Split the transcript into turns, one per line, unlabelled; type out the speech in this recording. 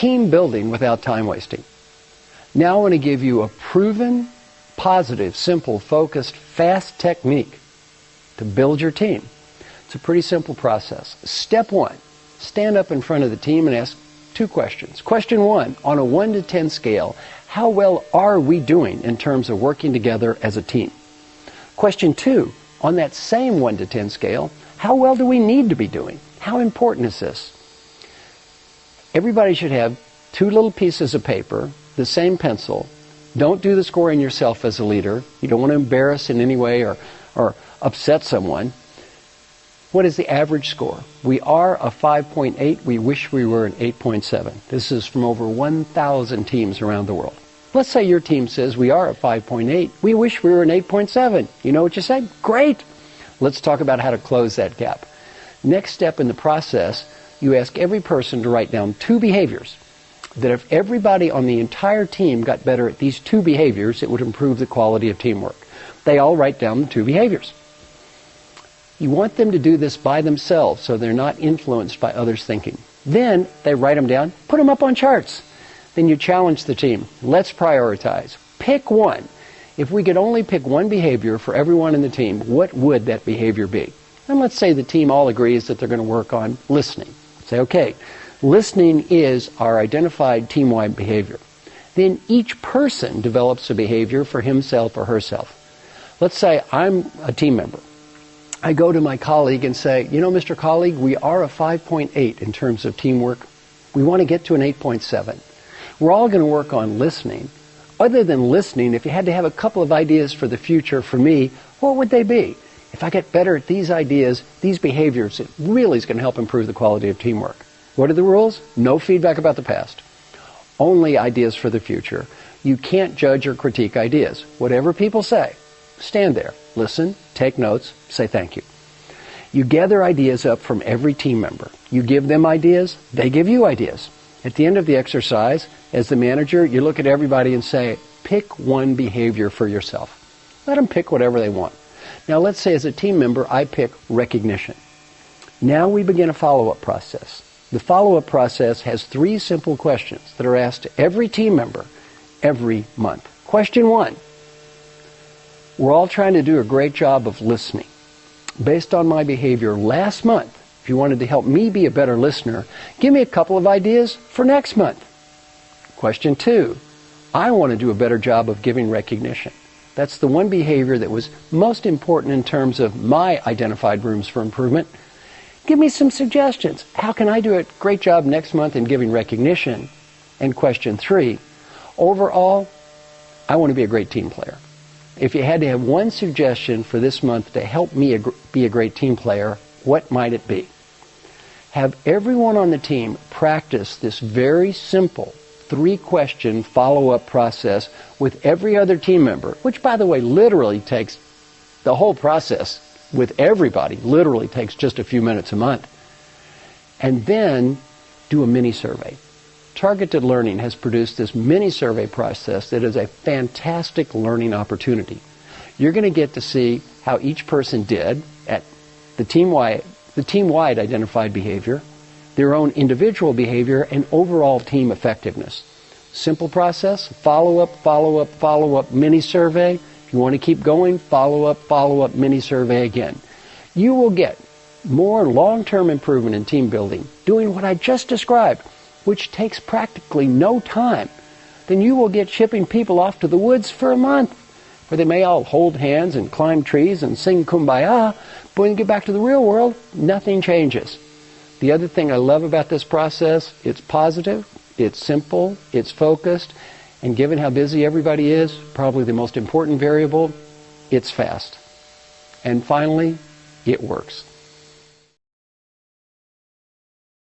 team building without time wasting. Now I want to give you a proven, positive, simple, focused, fast technique to build your team. It's a pretty simple process. Step one, stand up in front of the team and ask two questions. Question one, on a 1 to 10 scale, how well are we doing in terms of working together as a team? Question two, on that same 1 to 10 scale, how well do we need to be doing? How important is this? Everybody should have two little pieces of paper, the same pencil. Don't do the scoring yourself as a leader. You don't want to embarrass in any way or upset someone. What is the average score? We are a 5.8. We wish we were an 8.7. This is from over 1,000 teams around the world. Let's say your team says we are a 5.8. We wish we were an 8.7. You know what you said? Great. Let's talk about how to close that gap. Next step in the process, you ask every person to write down two behaviors that if everybody on the entire team got better at these two behaviors, it would improve the quality of teamwork. They all write down the two behaviors. You want them to do this by themselves so they're not influenced by others' thinking. Then they write them down, put them up on charts. Then you challenge the team. Let's prioritize. Pick one. If we could only pick one behavior for everyone in the team, what would that behavior be? And let's say the team all agrees that they're going to work on listening. Say, okay, listening is our identified team-wide behavior. Then each person develops a behavior for himself or herself. Let's say I'm a team member. I go to my colleague and say, you know, Mr. Colleague, we are a 5.8 in terms of teamwork. We want to get to an 8.7. We're all going to work on listening. Other than listening, if you had to have a couple of ideas for the future for me, what would they be? If I get better at these ideas, these behaviors, it really is going to help improve the quality of teamwork. What are the rules? No feedback about the past. Only ideas for the future. You can't judge or critique ideas. Whatever people say, stand there, listen, take notes, say thank you. You gather ideas up from every team member. You give them ideas, they give you ideas. At the end of the exercise, as the manager, you look at everybody and say, pick one behavior for yourself. Let them pick whatever they want. Now let's say as a team member, I pick recognition. Now we begin a follow-up process. The follow-up process has three simple questions that are asked to every team member every month. Question one, we're all trying to do a great job of listening. Based on my behavior last month, if you wanted to help me be a better listener, give me a couple of ideas for next month. Question two, I want to do a better job of giving recognition. That's the one behavior that was most important in terms of my identified rooms for improvement. Give me some suggestions. How can I do a great job next month in giving recognition? And question three, overall, I want to be a great team player. If you had to have one suggestion for this month to help me be a great team player, what might it be? Have everyone on the team practice this very simple three-question follow-up process with every other team member, which, by the way, literally takes the whole process with everybody, literally takes just a few minutes a month. And then do a mini-survey. Targeted Learning has produced this mini-survey process that is a fantastic learning opportunity. You're going to get to see how each person did at the team-wide identified behavior, their own individual behavior, and overall team effectiveness. Simple process, follow-up, follow-up, follow-up, mini-survey. If you want to keep going, follow-up, mini-survey again. You will get more long-term improvement in team building doing what I just described, which takes practically no time, than you will get shipping people off to the woods for a month, where they may all hold hands and climb trees and sing Kumbaya, but when you get back to the real world, nothing changes. The other thing I love about this process, it's positive, it's simple, it's focused, and given how busy everybody is, probably the most important variable, it's fast. And finally, it works.